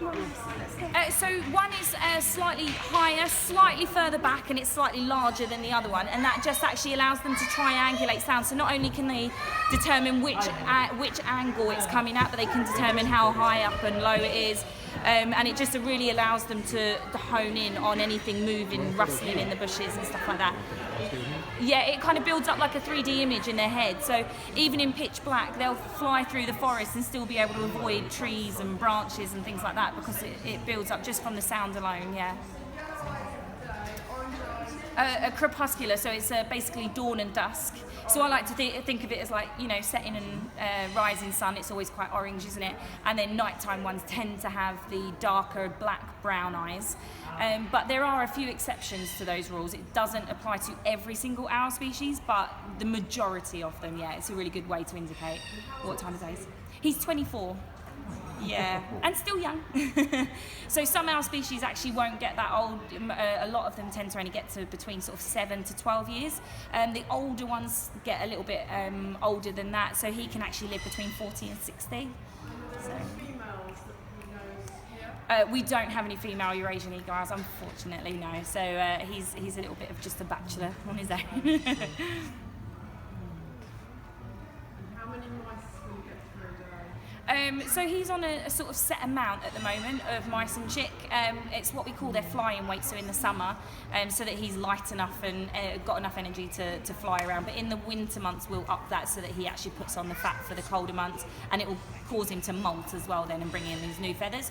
So one is slightly higher, slightly further back, and it's slightly larger than the other one, and that just actually allows them to triangulate sound. So not only can they determine which angle it's coming at, but they can determine how high up and low it is, and it just really allows them to hone in on anything moving, rustling in the bushes and stuff like that. Yeah, it kind of builds up like a 3D image in their head. So even in pitch black, they'll fly through the forest and still be able to avoid trees and branches and things like that because it builds up just from the sound alone, yeah. A crepuscular, so it's basically dawn and dusk. So I like to think of it as like, you know, setting and rising sun. It's always quite orange, isn't it? And then nighttime ones tend to have the darker black-brown eyes. But there are a few exceptions to those rules. It doesn't apply to every single owl species, but the majority of them, yeah. It's a really good way to indicate what time of day it is. He's 24. Yeah, and still young. So some owl species actually won't get that old. A lot of them tend to only get to between sort of 7 to 12 years. The older ones get a little bit older than that, so he can actually live between 40 and 60. So. We don't have any female Eurasian eagle owls, unfortunately, no. So he's a little bit of just a bachelor on his own. How many mice will you get through a day? So he's on a sort of set amount at the moment of mice and chick. It's what we call their flying weight, so in the summer, so that he's light enough and got enough energy to fly around. But in the winter months, we'll up that so that he actually puts on the fat for the colder months, and it will cause him to molt as well then and bring in these new feathers.